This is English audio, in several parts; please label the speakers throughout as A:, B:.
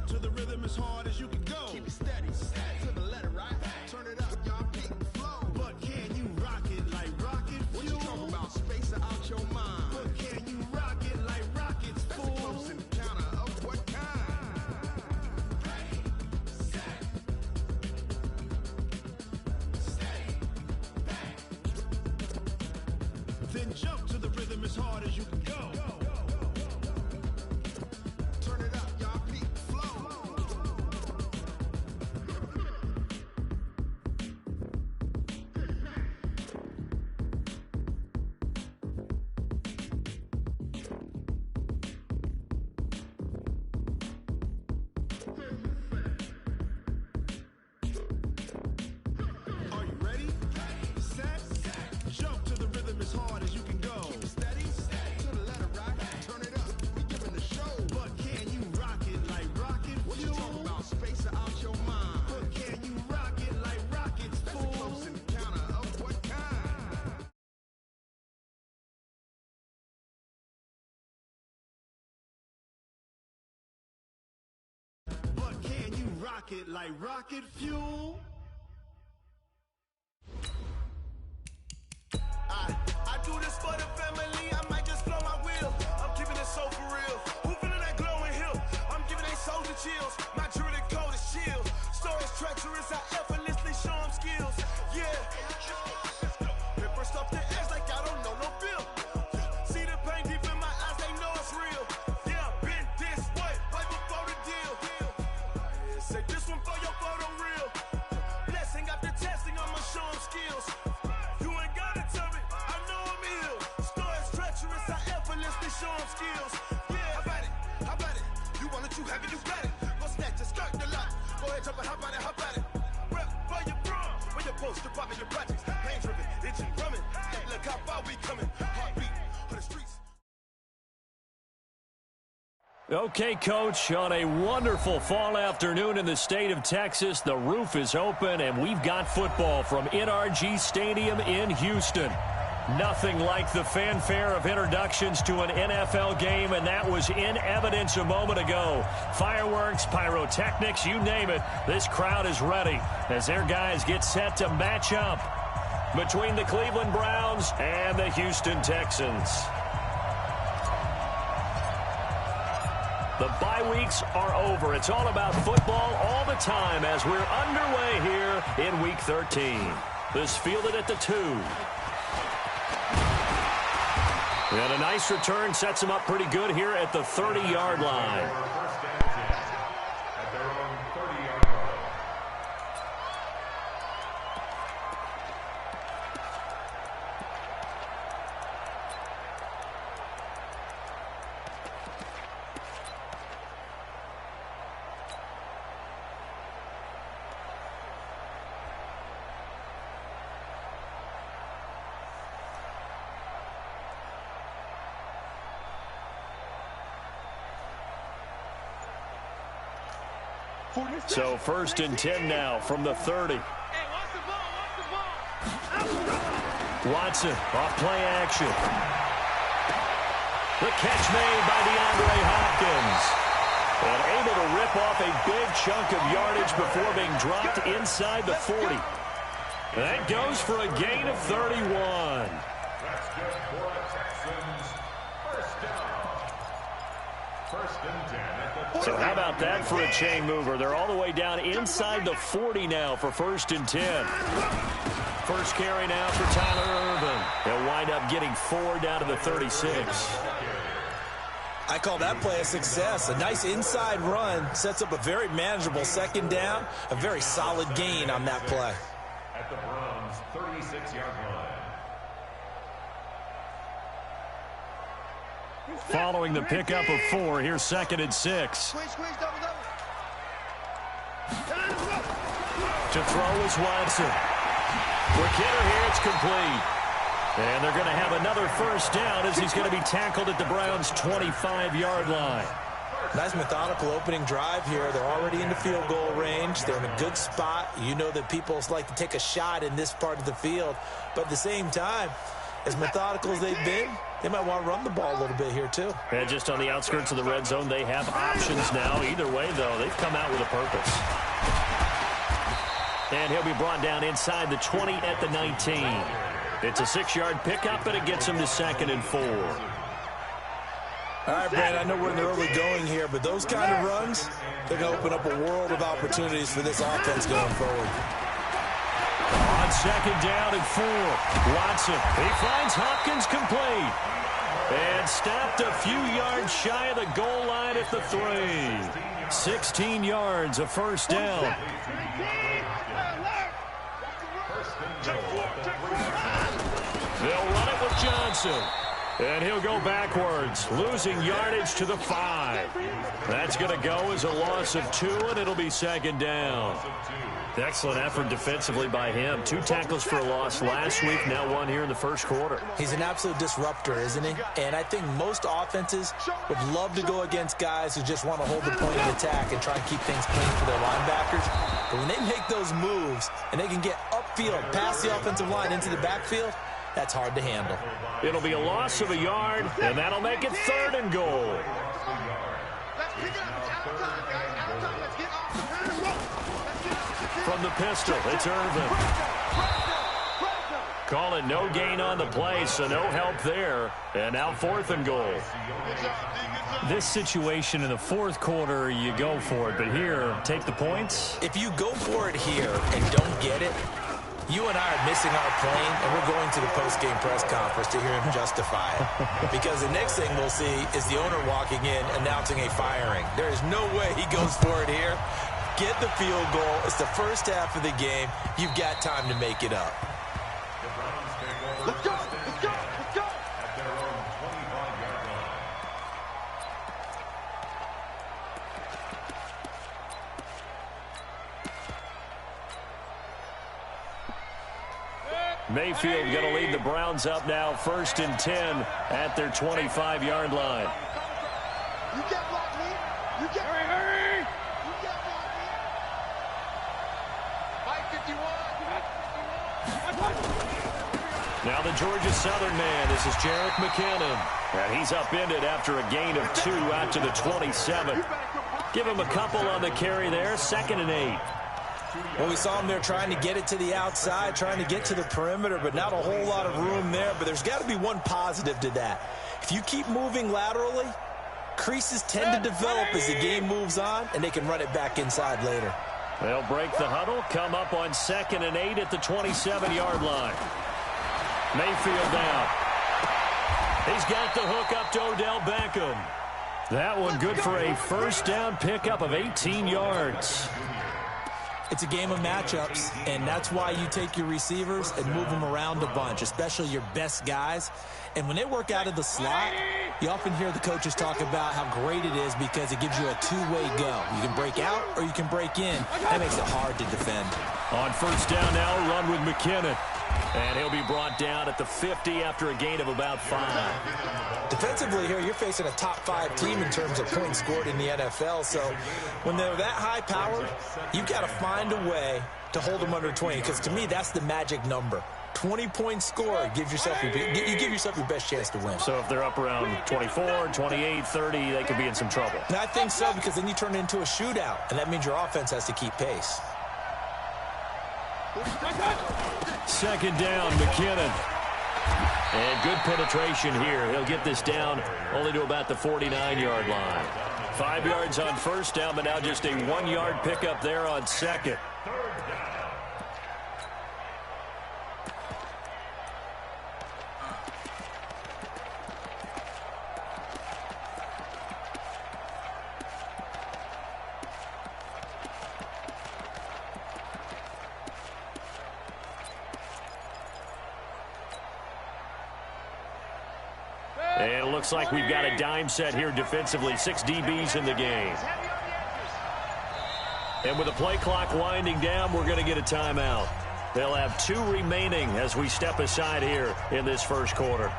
A: jump to the rhythm as hard as you can go. Keep it steady, to the letter, right? Turn it up, y'all, peak flow. But can you rock it like rocket fuel? What you talking about? Space out your mind. But can you rock it like rockets, fool? That's a close encounter of what kind? Ready, set, stay, back. Then jump to the rhythm as hard as you can go. Turn it up, y'all, peak flow. Are you ready? Set, jump to the rhythm as hard as you can go. Keep it steady, to the letter, right? Turn it up, we giving the show. But can you rock it like rocket fuel? What you talking about? Space out your mind. But can you rock it like rockets, fool? That's a close encounter of what kind? But can you rock it like rocket fuel? I do this for the family, I might just blow my wheel. I'm keeping it so for real. Who feeling that glowing hill? I'm giving they soldier chills. My jewelry code is chill. Stories treacherous, I effortlessly show them skills. Yeah. Paper stuff the edge like I don't know no feel. See the pain deep in my eyes, they know it's real. Yeah, been this way, right before the deal. Say this one for your photo reel. Blessing after testing, I'ma show them skills. You ain't gotta tell me, I know I'm ill. Stories treacherous, I effortlessly show them skills. Yeah, how about it? You want it, you have it, you got it. Go snatch it, skirt the lot. Go ahead, jump it, how about it? Rep where you from, where you post to pop in your projects. Pain driven, itching, drumming. Look how far we coming. Heartbeat on the streets.
B: Okay, Coach, on a wonderful fall afternoon in the state of Texas, the roof is open, and we've got football from NRG Stadium in Houston. Nothing like the fanfare of introductions to an NFL game, and that was in evidence a moment ago. Fireworks, pyrotechnics, you name it, this crowd is ready as their guys get set to match up between the Cleveland Browns and the Houston Texans. The bye weeks are over. It's all about football all the time as we're underway here in Week 13. This fielded at the 2. And a nice return sets them up pretty good here at the 30-yard line. So 1st and 10 now from the 30. Watson off play action. The catch made by DeAndre Hopkins. And able to rip off a big chunk of yardage before being dropped inside the 40. That goes for a gain of 31.
C: That's good for the Texans. First down. 1st and 10 at the 30.
B: So how about that for a chain mover? They're all the way down inside the 40 now for 1st and 10. First carry now for Tyler Irvin. They'll wind up getting 4 down to the 36.
D: I call that play a success. A nice inside run sets up a very manageable 2nd down. A very solid gain on that play.
C: At the Browns' 36-yard line.
B: Following the pickup of 4, here's 2nd and 6. To throw is Watson. Quick hitter here, it's complete. And they're going to have another 1st down as he's going to be tackled at the Browns' 25-yard line.
D: Nice methodical opening drive here. They're already in the field goal range. They're in a good spot. You know that people like to take a shot in this part of the field. But at the same time, as methodical as they've been, they might want to run the ball a little bit here too.
B: And just on the outskirts of the red zone, they have options now. Either way, though, they've come out with a purpose. And he'll be brought down inside the 20 at the 19. It's a 6-yard pickup, and it gets him to 2nd and 4.
D: All right, Brad, I know we're in the early going here, but those kind of runs, they're going to open up a world of opportunities for this offense going forward.
B: On 2nd down and 4, Watson, he finds Hopkins complete. And stopped a few yards shy of the goal line at the 3. 16 yards, a 1st down. They'll run it with Johnson. And he'll go backwards, losing yardage to the 5. That's going to go as a loss of 2, and it'll be 2nd down. Excellent effort defensively by him. 2 tackles for a loss last week, now 1 here in the first quarter.
D: He's an absolute disruptor, isn't he? And I think most offenses would love to go against guys who just want to hold the point of attack and try and keep things clean for their linebackers. But when they make those moves and they can get upfield, past the offensive line into the backfield, that's hard to handle.
B: It'll be a loss of a yard, and that'll make it 3rd and goal. From the pistol, it's Irvin. Call it no gain on the play, so no help there. And now 4th and goal.
E: This situation in the 4th quarter, you go for it. But here, take the points.
D: If you go for it here and don't get it, you and I are missing our plane, and we're going to the post-game press conference to hear him justify it. Because the next thing we'll see is the owner walking in announcing a firing. There is no way he goes for it here. Get the field goal. It's the first half of the game. You've got time to make it up.
A: Let's go! Let's go! Let's go!
C: At their own 25-yard line.
B: Mayfield going to lead the Browns up now, 1st and 10 at their 25-yard line.
A: You can't block me. You can't. Hurry! You can't block me. Mike 51.
B: Now the Georgia Southern man. This is Jerick McKinnon. And he's upended after a gain of 2 out to the 27. Give him a couple on the carry there. 2nd and 8.
D: Well, we saw him there trying to get it to the outside, trying to get to the perimeter, but not a whole lot of room there. But there's got to be one positive to that. If you keep moving laterally, creases tend to develop as the game moves on, and they can run it back inside later.
B: They'll break the huddle, come up on 2nd and 8 at the 27-yard line. Mayfield down. He's got the hook up to Odell Beckham. That one good for a 1st down pickup of 18 yards.
D: It's a game of matchups, and that's why you take your receivers and move them around a bunch, especially your best guys. And when they work out of the slot, you often hear the coaches talk about how great it is because it gives you a two-way go. You can break out or you can break in. That makes it hard to defend.
B: On 1st down now, a run with McKinnon. And he'll be brought down at the 50 after a gain of about 5.
D: Defensively here, you're facing a top 5 team in terms of points scored in the NFL. So when they're that high powered, you've got to find a way to hold them under 20. Because to me, that's the magic number. 20 points scored gives yourself you give yourself your best chance to win.
B: So if they're up around 24, 28, 30, they could be in some trouble.
D: And I think so, because then you turn it into a shootout, and that means your offense has to keep pace.
B: 2nd down, McKinnon. And good penetration here. He'll get this down only to about the 49-yard line. 5 yards on 1st down, but now just a 1-yard pickup there on 2nd. And it looks like we've got a dime set here defensively. 6 DBs in the game. And with the play clock winding down, we're going to get a timeout. They'll have 2 remaining as we step aside here in this first quarter.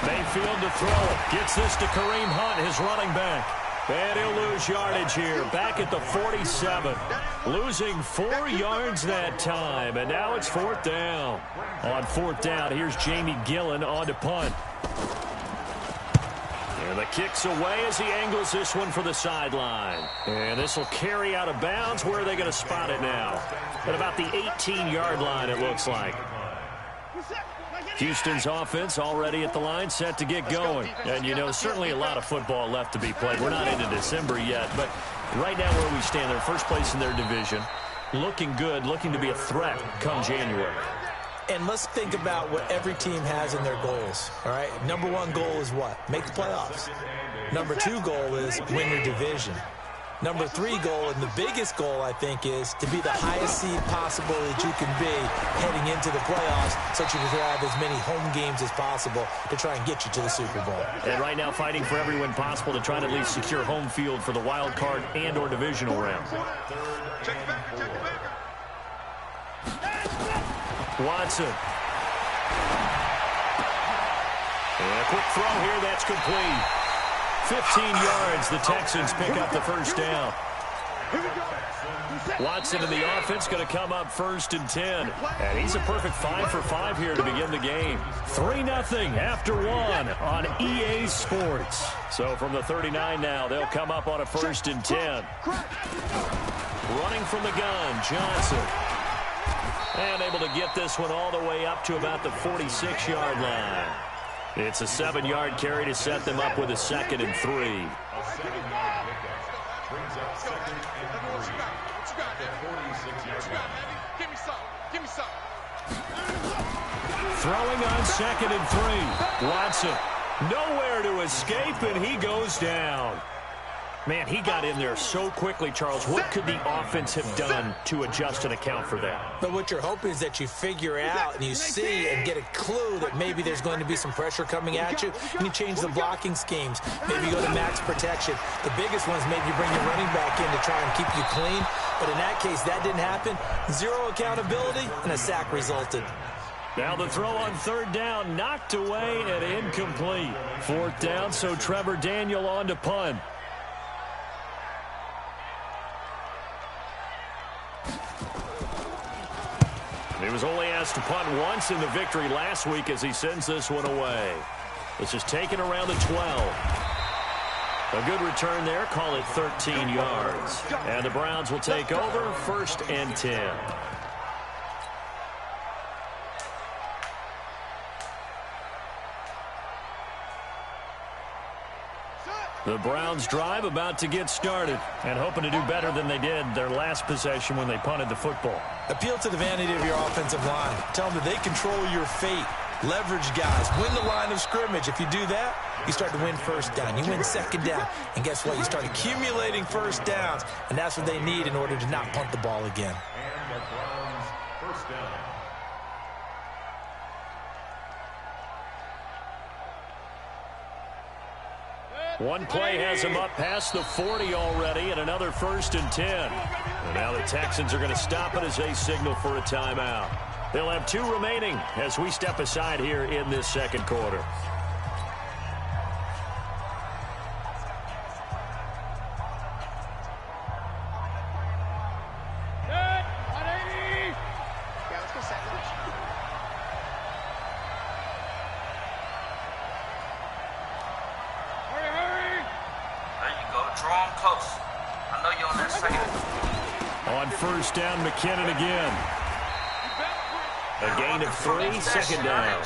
B: Mayfield to throw it. Gets this to Kareem Hunt, his running back. And he'll lose yardage here. Back at the 47. Losing 4 yards that time. And now it's 4th down. On 4th down, here's Jamie Gillen on to punt. And the kick's away as he angles this one for the sideline. And this will carry out of bounds. Where are they going to spot it now? At about the 18-yard line, it looks like. Houston's offense already at the line, set to get going. And, you know, certainly a lot of football left to be played. We're not into December yet, but right now where we stand, they're first place in their division. Looking good, looking to be a threat come January.
D: And let's think about what every team has in their goals, all right? Number 1 goal is what? Make the playoffs. Number 2 goal is win your division. Number 3 goal, and the biggest goal, I think, is to be the highest seed possible that you can be heading into the playoffs so that you can have as many home games as possible to try and get you to the Super Bowl.
B: And right now fighting for every win possible to try to at least secure home field for the wild card and or divisional round. Watson. And a quick throw here, that's complete. 15 yards, the Texans pick up the first down. Watson in the offense going to come up 1st and 10. And he's a perfect 5 for 5 here to begin the game. 3-0 after 1 on EA Sports. So from the 39 now, they'll come up on a 1st and 10. Running from the gun, Johnson. And able to get this one all the way up to about the 46-yard line. It's a 7-yard carry to set them up with a 2nd and 3.
C: A 7-yard pickup brings up 2nd and 3 at the 46-yard line.
A: Give me some.
B: Throwing on 2nd and 3. Watson nowhere to escape, and he goes down. Man, he got in there so quickly, Charles. What could the offense have done to adjust and account for that?
D: But what you're hoping is that you figure out and you see and get a clue that maybe there's going to be some pressure coming at you, and you change the blocking schemes. Maybe you go to max protection. The biggest one is maybe you bring your running back in to try and keep you clean. But in that case, that didn't happen. 0 accountability, and a sack resulted.
B: Now the throw on 3rd down, knocked away and incomplete. 4th down, so Trevor Daniel on to punt. He was only asked to punt once in the victory last week as he sends this one away. This is taken around the 12. A good return there. Call it 13 yards. And the Browns will take over 1st and 10. The Browns drive about to get started and hoping to do better than they did their last possession when they punted the football.
D: Appeal to the vanity of your offensive line. Tell them that they control your fate. Leverage guys. Win the line of scrimmage. If you do that, you start to win 1st down. You win 2nd down. And guess what? You start accumulating 1st downs. And that's what they need in order to not punt the ball again.
C: And the Browns' 1st down.
B: One play has him up past the 40 already, and another 1st and 10. And now the Texans are going to stop it as they signal for a timeout. They'll have 2 remaining as we step aside here in this 2nd quarter. On 1st down, McKinnon again. A gain of 3, 2nd down.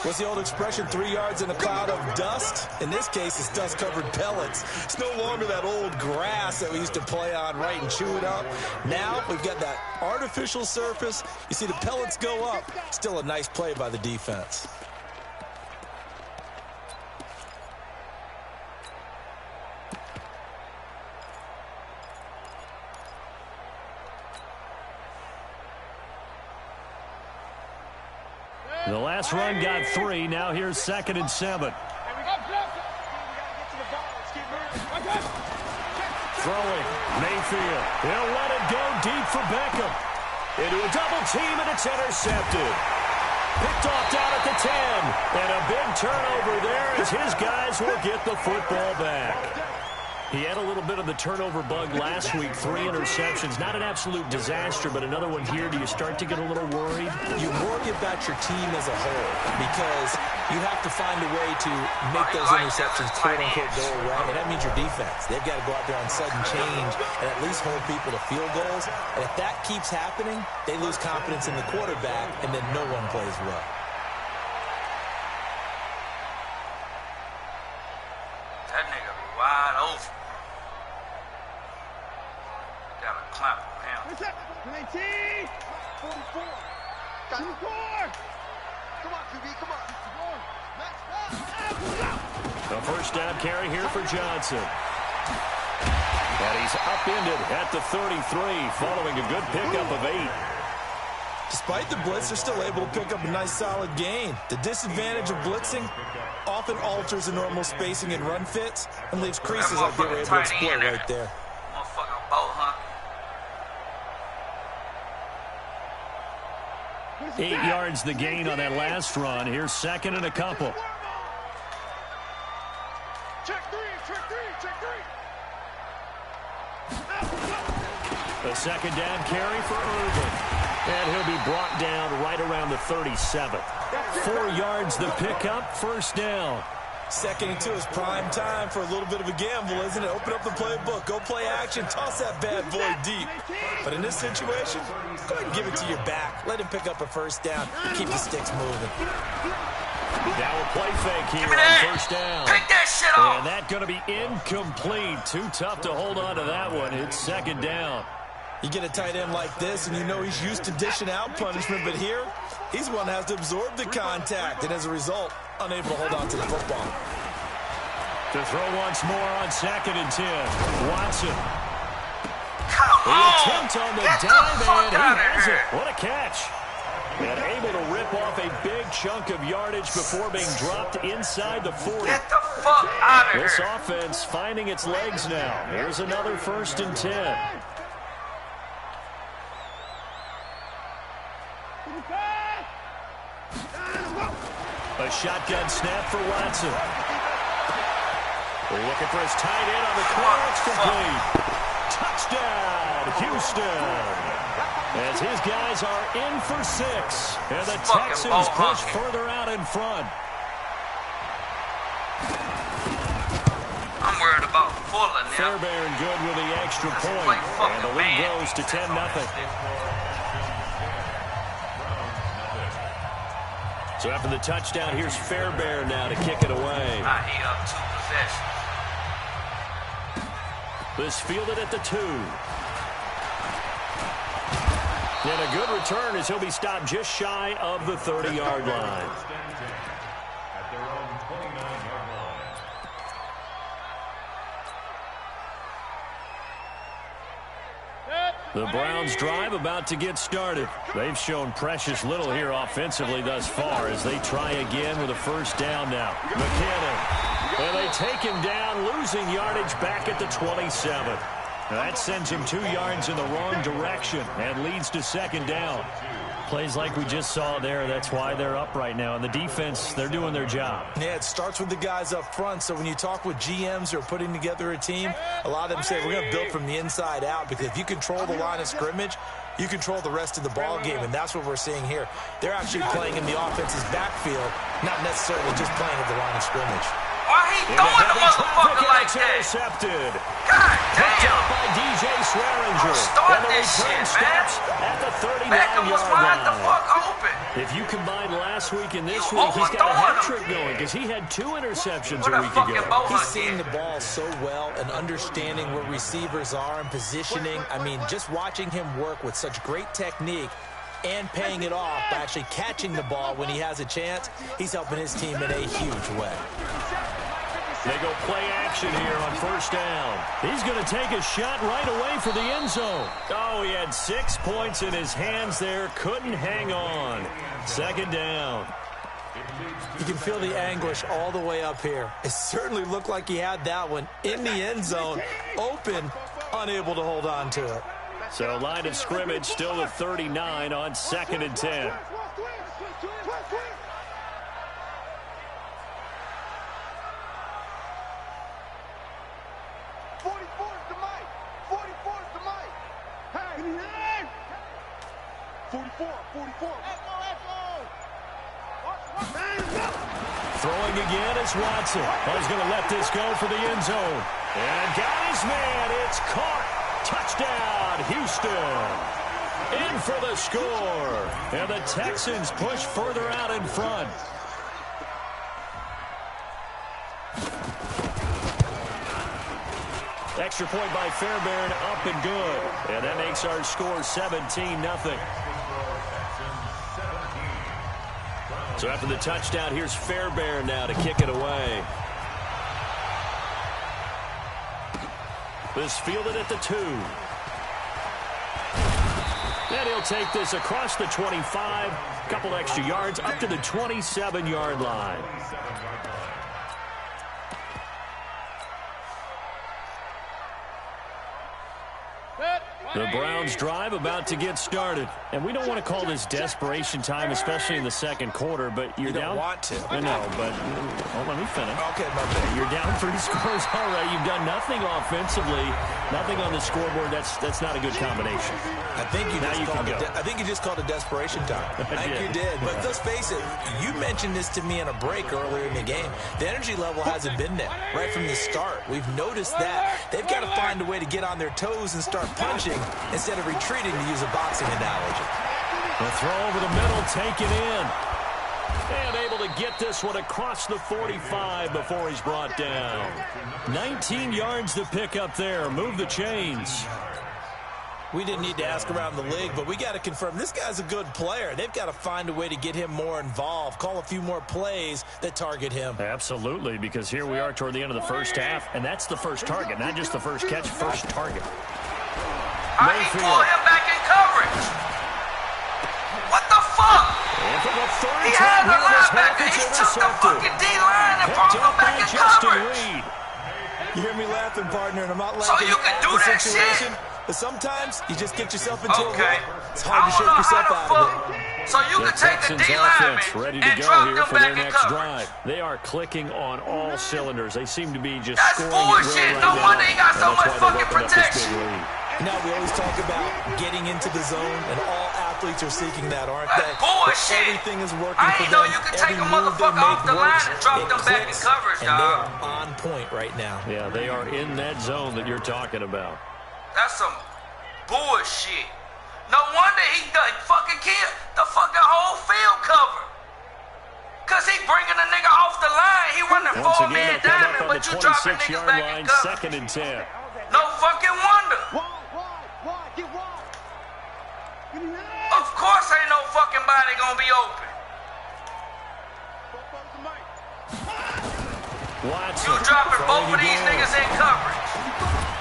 D: What's the old expression, 3 yards in a cloud of dust? In this case, it's dust-covered pellets. It's no longer that old grass that we used to play on, right, and chew it up. Now we've got that artificial surface. You see the pellets go up. Still a nice play by the defense.
B: The last run got 3. Now here's 2nd and 7. Throwing. Mayfield. He'll let it go deep for Beckham. Into a double team, and it's intercepted. picked off down at the 10. And a big turnover there as his guys will get the football back. He had a little bit of the turnover bug last week, 3 interceptions. Not an absolute disaster, but another one here. Do you start to get a little worried?
D: You worry about your team as a whole because you have to find a way to make those interceptions, quote-unquote, go away, and that means your defense. They've got to go out there on sudden change and at least hold people to field goals. And if that keeps happening, they lose confidence in the quarterback, and then no one plays well.
F: That nigga be wide open. Gotta clap on him.
A: What's up? 19! 44! Got to score! Come on, QB, come on.
B: A first down carry here for Johnson. And he's upended at the 33, following a good pickup of 8.
D: Despite the blitz, they're still able to pick up a nice, solid gain. The disadvantage of blitzing often alters the normal spacing and run fits and leaves creases like they were able to exploit right there.
F: Motherfucking bow hunt.
B: 8 yards the gain on that last run. Here's second and a couple.
A: Check three.
B: A second down carry for Irvin. And he'll be brought down right around the 37. 4 yards the pickup, first down.
D: Second and 2 is prime time for a little bit of a gamble, isn't it? Open up the playbook, go play action, toss that bad boy deep. But in this situation, go ahead and give it to your back. Let him pick up a first down. Keep the sticks moving.
B: Now a play fake here on first down.
F: Pick that shit off.
B: And that's going to be incomplete. Too tough to hold on to that one. It's second down.
D: You get a tight end like this, and you know he's used to dishing out punishment, but here, he's one that has to absorb the contact, and as a result, unable to hold on to the football.
B: To throw once more on second and 10. Watson.
F: Come
B: The
F: on.
B: attempt on the
F: Get the
B: dive,
F: fuck
B: and he
F: out of
B: has
F: here.
B: it. What a catch. And able to rip off a big chunk of yardage before being dropped inside the 40.
F: Get the fuck out of
B: This
F: here.
B: offense finding its legs now. Here's another first and 10. A shotgun snap for Watson. They're looking for his tight end on the corner. It's complete. Touchdown, Houston. As his guys are in for 6. And the Texans push further out in front.
F: I'm worried about Fuller now.
B: Fairbairn good with the extra point. And the lead goes to 10-0. So after the touchdown, here's Fairbairn now to kick it away.
F: He up 2 possessions.
B: This fielded at the 2. And a good return as he'll be stopped just shy of the 30-yard line.
C: At their own 29-yard line.
B: The Browns' drive about to get started. They've shown precious little here offensively thus far as they try again with a first down now. McKinnon. And they take him down, losing yardage back at the 27. Now that sends him 2 yards in the wrong direction and leads to second down. Plays like we just saw there. That's why they're up right now. And the defense, they're doing their job.
D: Yeah, it starts with the guys up front. So when you talk with GMs who are putting together a team, a lot of them say we're going to build from the inside out, because if you control the line of scrimmage, you control the rest of the ball game, and that's what we're seeing here. They're actually playing in the offense's backfield, not necessarily just playing at the line of scrimmage.
F: Why he throwing the motherfucker like that?
B: Intercepted.
F: God
B: Picked up
F: damn.
B: by DJ Swearinger.
F: Start
B: And the
F: this
B: return
F: shit, man.
B: stops at the
F: Beckham was
B: 39-yard
F: wide the
B: line.
F: fuck open.
B: If you combine last week and this
F: You
B: week, he's got a
F: overthrowing
B: hat
F: him.
B: trick going because he had 2 interceptions
F: What
B: a
F: a
B: week
F: fucking
B: ago.
F: bow
D: He's
F: hunt
D: seeing
F: here.
D: the ball so well and understanding where receivers are and positioning. I mean, just watching him work with such great technique and paying it off by actually catching the ball when he has a chance, he's helping his team in a huge way.
B: They go play action here on first down. He's going to take a shot right away for the end zone. Oh, he had 6 points in his hands there. Couldn't hang on. Second down.
D: You can feel the anguish all the way up here. It certainly looked like he had that one in the end zone, open, unable to hold on to it.
B: So line of scrimmage still at 39 on second and 10. Throwing again is Watson. He's going to let this go for the end zone. And got his man. It's caught. Touchdown, Houston. In for the score. And the Texans push further out in front. Extra point by Fairbairn, up and good. And that makes our score 17-0. So after the touchdown, here's Fairbairn now to kick it away. This fielded at the 2. And he'll take this across the 25. A couple extra yards up to the 27-yard line. The Browns drive about to get started. And we don't want to call this desperation time, especially in the second quarter, but you're down.
D: You don't want to.
B: I know, but let me finish.
D: Okay, my bad.
B: You're down 3 scores already. You've done nothing offensively, nothing on the scoreboard. That's not a good combination.
D: I think you just called it desperation time. I think you did. But let's face it, you mentioned this to me in a break earlier in the game. The energy level hasn't been there right from the start. We've noticed that. They've got to find a way to get on their toes and start punching instead of retreating, to use a boxing analogy.
B: The throw over the middle, taken in. And able to get this one across the 45 before he's brought down. 19 yards to pick up there. Move the chains.
D: We didn't need to ask around the league, but we got to confirm this guy's a good player. They've got to find a way to get him more involved, call a few more plays that target him.
B: Absolutely, because here we are toward the end of the first half, and that's the first target, not just the first catch, first target.
F: I ain't pull him back in coverage. What the fuck?
B: And for the third
F: He
B: time
F: had the
B: here this half,
F: linebacker.
B: it's
F: He took the
B: intercepted.
F: fucking D-line and pulled him back in coverage.
D: You hear me laughing, partner, and I'm not
F: So
D: laughing
F: you can
D: at
F: do
D: the
F: that
D: situation.
F: shit?
D: But sometimes you just get yourself into a
F: Okay.
D: rut. It's hard to shake yourself out of it.
F: So you
B: The
F: can take the
B: Texans
F: D-lineman
B: offense ready to
F: and
B: go
F: drop
B: here
F: them
B: for their
F: back in
B: next
F: coverage.
B: drive. They are clicking on all cylinders. They seem to be just
F: That's
B: scoring it
F: bullshit.
B: right
F: No
B: now.
F: wonder he got
B: And
F: so
B: that's
F: much
B: why they've
F: fucking
B: opened up this big
F: protection.
B: lead.
D: Now, we always talk about getting into the zone, and all athletes are seeking that, aren't they?
F: That's bullshit.
D: But everything is working
F: I
D: for
F: ain't know
D: them.
F: you could take
D: Every
F: a
D: move they
F: motherfucker off
D: make
F: the line
D: works.
F: and drop
D: It
F: them back in
D: clicks,
F: coverage,
D: and they
F: dog.
D: are on point right now.
B: Yeah, they are in that zone that you're talking about.
F: That's some bullshit. No wonder he done fucking killed the fucking whole field cover. Cause he bringing a nigga off the line. He running
B: Once again,
F: four-man
B: they come up
F: diamond,
B: on the
F: but you dropping niggas
B: 26-yard
F: back in
B: line,
F: coverage.
B: 2nd and 10.
F: No fucking wonder. Of course ain't no fucking body gonna be open.
B: Watson.
F: You dropping
B: throwing
F: both of these
B: again.
F: niggas in coverage.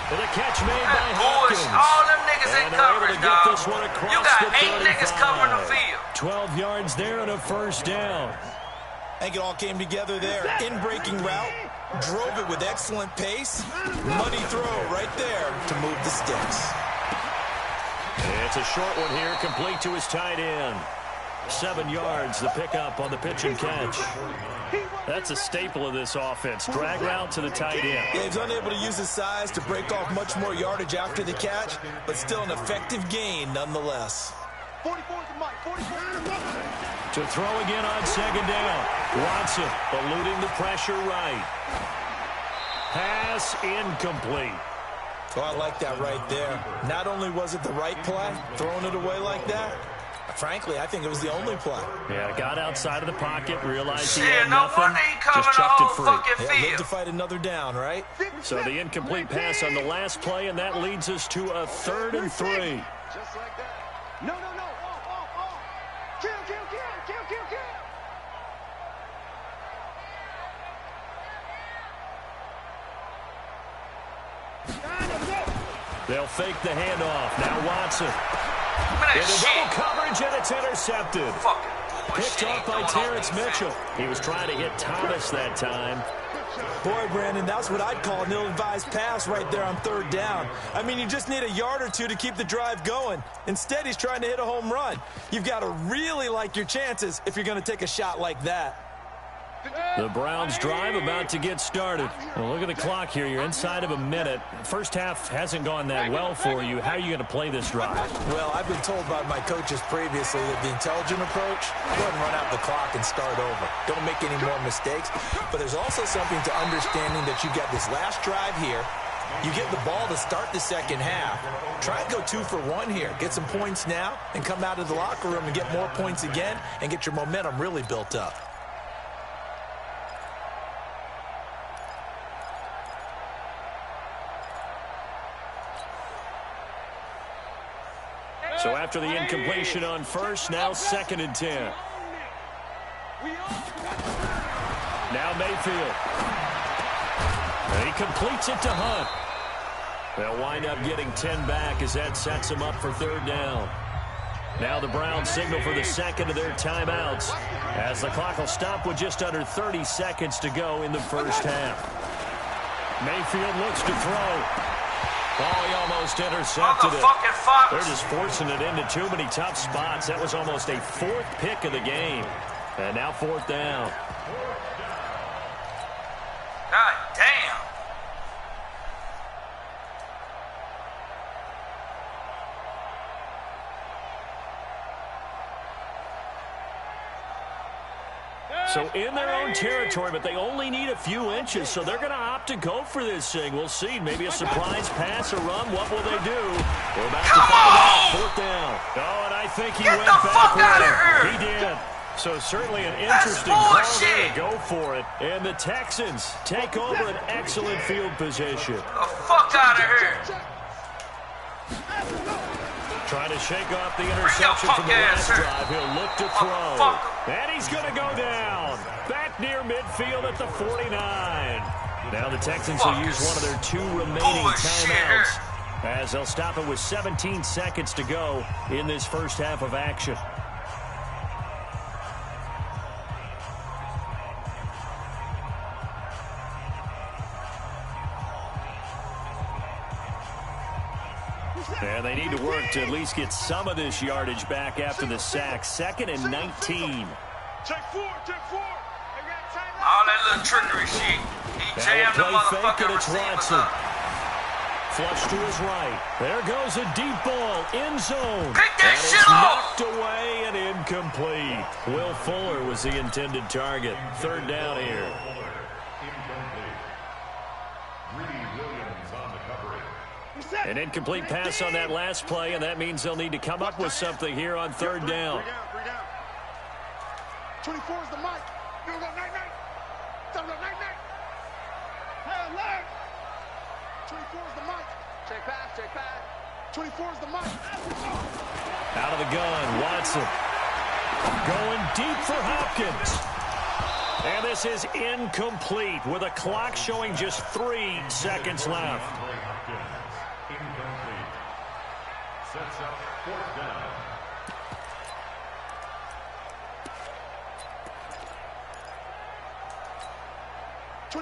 B: And a catch made by
F: That
B: Hopkins.
F: bullshit. All them niggas in
B: And they're able
F: coverage,
B: to get
F: dog.
B: this one across
F: You got
B: the
F: 8 niggas
B: 35.
F: covering the field.
B: 12 yards there and a first down.
D: I think it all came together there. In-breaking route, drove it with excellent pace. Money throw right there to move the sticks.
B: It's a short one here, complete to his tight end. 7 yards, the pickup on the pitch and catch. That's a staple of this offense. Drag route to the tight end.
D: Yeah, he's unable to use his size to break off much more yardage after the catch, but still an effective gain nonetheless.
B: To throw again on 2nd down. Watson eluding the pressure right. Pass incomplete.
D: Oh, I like that right there. Not only was it the right play, throwing it away like that, frankly, I think it was the only play.
B: Yeah, got outside of the pocket, realized he
F: Shit,
B: had
F: no
B: nothing,
F: wonder he covering
B: just
F: the
B: chucked it
F: whole
B: free.
F: fucking
D: Yeah, live to
F: field.
D: fight another down, right?
B: So the incomplete pass on the last play, and that leads us to a 3rd and 3.
G: Just like that. No. Kill.
B: They'll fake the handoff. Now Watson.
F: Man,
B: In
F: that
B: the double
F: shit.
B: coverage, and it's intercepted.
F: Fucking bullshit.
B: Picked off by
F: Going on
B: Terrence
F: defense.
B: Mitchell. He was trying to hit Thomas that time.
D: Boy, Brandon, that's what I'd call an ill-advised pass right there on 3rd down. I mean, you just need a yard or two to keep the drive going. Instead, he's trying to hit a home run. You've got to really like your chances if you're going to take a shot like that.
B: The Browns drive about to get started. Well, look at the clock here. You're inside of a minute. First half hasn't gone that well for you. How are you going to play this drive?
D: Well, I've been told by my coaches previously that the intelligent approach, go ahead and run out the clock and start over. Don't make any more mistakes. But there's also something to understanding that you got this last drive here. You get the ball to start the second half. Try and go 2 for 1 here. Get some points now and come out of the locker room and get more points again and get your momentum really built up.
B: So after the incompletion on first, now 2nd and 10. Now Mayfield. And he completes it to Hunt. They'll wind up getting 10 back as that sets them up for 3rd down. Now the Browns signal for the second of their timeouts as the clock will stop with just under 30 seconds to go in the first half. Mayfield looks to throw. Oh, he almost intercepted it. They're just forcing it into too many tough spots. That was almost a 4th pick of the game. And now 4th down.
F: God damn.
B: So in their own territory, but they only need a few inches, so they're going to opt to go for this thing. We'll see. Maybe a surprise pass or run. What will they do? We're about to find out. 4th down. Oh, and I think he went back. He did. So certainly an interesting call there to go for it. And the Texans take over an excellent field position.
F: The fuck out of here.
B: Trying to shake off the interception from the last drive. He'll look to throw. And he's going to go down. Back near midfield at the 49. Now the Texans will use one of their 2 remaining timeouts as they'll stop it with 17 seconds to go in this first half of action. And they need to work to at least get some of this yardage back after the sack. 2nd and 19.
G: Check 4, check 4.
F: All that little trickery shit. He jammed the motherfucking receivers up.
B: Flush to his right. There goes a deep ball. End zone.
F: Pick that shit off.
B: Knocked away and incomplete. Will Fuller was the intended target. 3rd down here. An incomplete pass on that last play, and that means they'll need to come up with something here on 3rd down.
G: 24 is the mic. You go night-night. Tell them night-night. Hey, alert. 24 is the mic. Check pass, check pass. 24 is the mic.
B: Out of the gun, Watson. Going deep for Hopkins. And this is incomplete with a clock showing just 3 seconds left.
C: Sets up 4th down.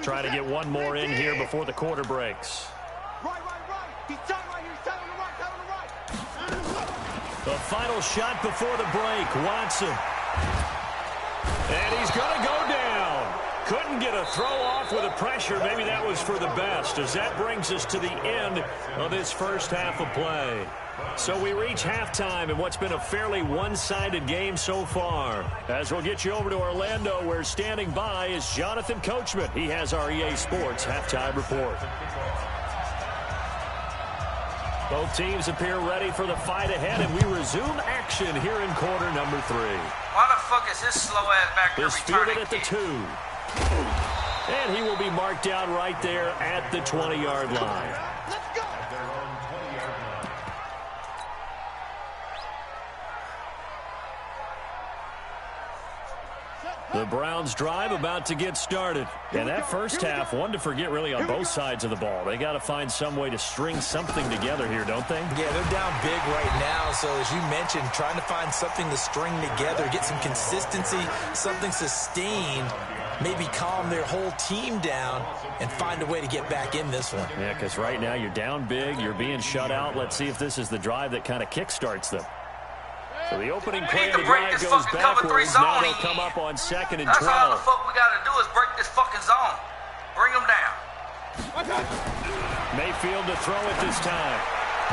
B: Trying to get one more in here before the quarter breaks.
G: Right. He's tight right here. He's tight on the right. Tight on the right.
B: The final shot before the break. Watson. And he's going to go down. Couldn't get a throw off with the pressure. Maybe that was for the best, as that brings us to the end of this first half of play. So we reach halftime in what's been a fairly one-sided game so far. As we'll get you over to Orlando, where standing by is Jonathan Coachman. He has our EA Sports halftime report. Both teams appear ready for the fight ahead, and we resume action here in quarter number 3.
F: Why the fuck is this slow-ass back there returning
B: at the 2. And he will be marked down right there at the 20-yard line.
G: Let's go.
B: The Browns drive about to get started. And that first half, one to forget really on both sides of the ball. They got to find some way to string something together here, don't they?
D: Yeah, they're down big right now. So as you mentioned, trying to find something to string together, get some consistency, something sustained, maybe calm their whole team down and find a way to get back in this one.
B: Yeah, because right now you're down big, you're being shut out. Let's see if this is the drive that kind of kickstarts them. So the opening
F: We
B: play
F: need
B: of
F: to
B: the
F: break
B: drive
F: this
B: goes
F: fucking cover 3
B: backwards.
F: zone.
B: Now they'll come up on 2nd and 12.
F: That's all the fuck we gotta do is break this fucking zone. Bring them down.
B: Mayfield to throw it this time.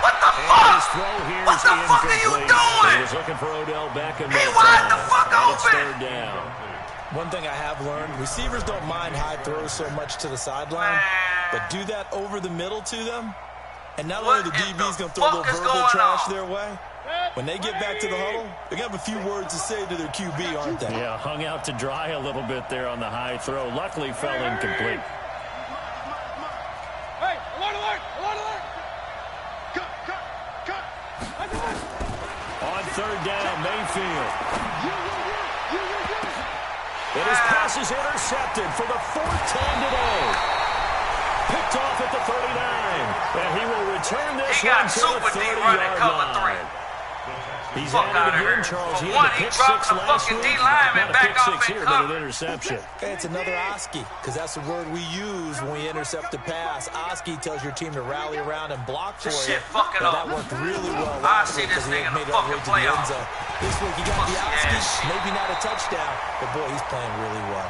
F: What the
B: And
F: fuck?
B: his throw here
F: What
B: is
F: the fuck are you
B: incomplete.
F: doing?
B: He was looking for Odell Beckham.
F: He
B: that
F: wide the
B: time.
F: fuck
B: And it's
F: open.
B: 3rd down.
D: One thing I have learned, receivers don't mind high throws so much to the sideline, but do that over the middle to them, and not only the DB's going to throw a little verbal trash their way, when they get back to the huddle, they're going to have a few words to say to their QB, aren't they?
B: Yeah, hung out to dry a little bit there on the high throw. Luckily fell incomplete.
G: Hey, alert, alert, alert, alert. Cut.
B: On 3rd down, Mayfield. And his pass is intercepted for the 4th time today. Picked off at the 39. And he will return this one to the 30-yard line. He's at it again, Charles. He had a pick 6 last week. Not a pick 6 here, but an interception.
D: Hey, it's another Oski, because that's the word we use when we intercept a pass. Oski tells your team to rally around and block for you. And that worked really well last week because he had made it all the way to the end zone. This week he got the Oski, maybe not a touchdown, but boy, he's playing really well.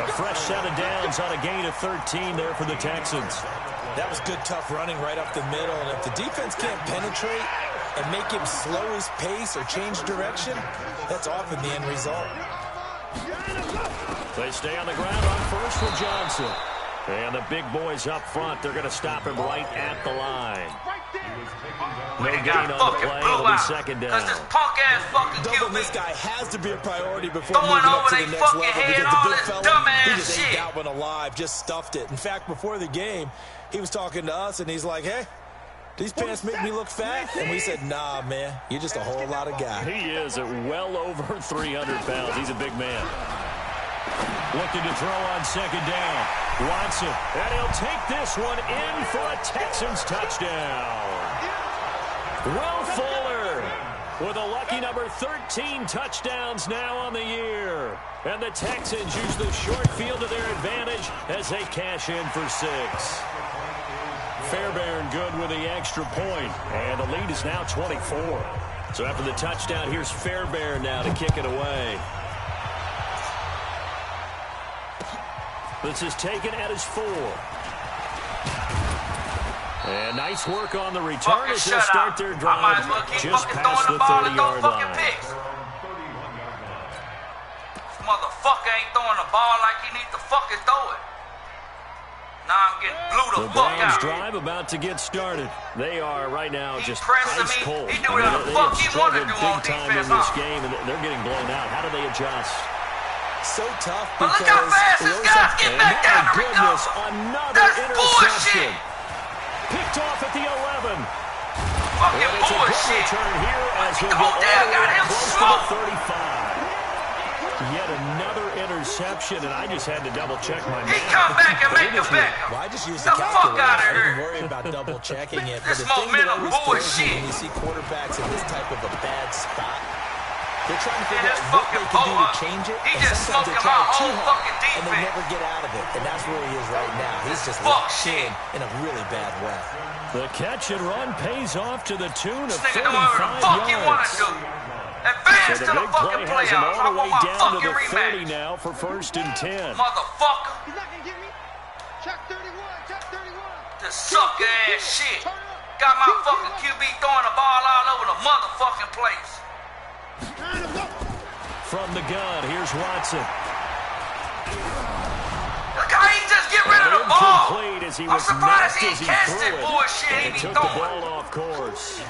B: A fresh set of downs on a gain of 13 there for the Texans.
D: That was good, tough running right up the middle, and if the defense can't penetrate and make him slow his pace or change direction, that's often the end result.
B: They stay on the ground on 1st for Johnson. And the big boys up front, they're going to stop him right at the line. No gain on the play, it'll be 2nd down.
F: Because this punk-ass fucking
D: Doubling
F: QB
D: this guy has to be a priority before
F: throwing
D: moving up
F: over
D: to
F: they
D: the next
F: fucking
D: level,
F: head,
D: because the
F: all
D: big
F: this
D: fella,
F: dumbass
D: he just ate
F: shit.
D: that one alive, just stuffed it. In fact, before the game, he was talking to us, and he's like, hey, these pants make me look fat? And we said, nah, man, you're just a whole lot of guy.
B: He is at well over 300 pounds. He's a big man. Looking to throw on 2nd down. Watson, and he'll take this one in for a Texans touchdown. Will Fuller with a lucky number 13 touchdowns now on the year. And the Texans use the short field to their advantage as they cash in for 6. Fairbairn good with the extra point, and the lead is now 24. So after the touchdown, here's Fairbairn now to kick it away. This is taken at his 4. And nice work on the return as they start their drive just past the 30-yard line.
F: This motherfucker ain't throwing the ball like he needs to fucking throw it. Now I'm getting blew the fuck
B: Browns
F: out.
B: drive about to get started. They are right now just
F: pressing
B: ice
F: me.
B: cold.
F: He do whatever the fuck he wanna do on
B: big time
F: defense,
B: in this
F: huh?
B: game, and they're getting blown out. How do they adjust?
D: So tough
F: But
D: because
F: look how fast this guy's getting back down to
B: Goodness,
F: recover.
B: another
F: That's
B: interception.
F: bullshit.
B: Picked off at the 11.
F: Fucking
B: And it's a good
F: bullshit.
B: return here as he'll get
F: Odell
B: all the
F: got
B: way
F: him
B: close to the
F: smoked.
B: 35. Yet another interception, and I just had to double-check my
F: He
B: math.
F: come back and make the bet.
D: Well, I just use
F: The
D: the
F: fuck
D: calculator.
F: outta
D: I
F: here.
D: didn't worry about double checking it.
F: This
D: but the thing that
F: momentum
D: always throws me
F: bullshit.
D: when you see quarterbacks in this type of a bad spot, they're trying to figure
F: this
D: out what they
F: fucking
D: can do to
F: boa,
D: change it.
F: he
D: And
F: just
D: sometimes they
F: smoking
D: try
F: my
D: too
F: whole
D: hard,
F: fucking
D: and they
F: defense.
D: never get out of it. And that's where he is right now. He's just
F: Fuck
D: locked
F: shit.
D: in a really bad way.
B: The catch and run pays off to the tune of
F: This nigga do whatever the
B: 35
F: fuck he wanna
B: yards.
F: do. Advance
B: So
F: to
B: the
F: the
B: big
F: fucking
B: play has him
F: playoffs. I
B: all the
F: want
B: way
F: my
B: down to
F: fucking
B: the 30
F: rematch.
B: now for 1st and 10.
F: Motherfucker.
G: He's not gonna get me. Check 31. Check 31.
F: This sucker ass shit. Got my fucking QB throwing the ball all over the motherfucking place.
B: From the gun, here's Watson.
F: Look how he just get rid of the ball.
B: Incomplete as he
F: I'm
B: was
F: surprised
B: knocked
F: he
B: as he
F: catched
B: threw
F: it.
B: it.
F: Bullshit he
B: And
F: be
B: took the
F: throwing.
B: ball off course.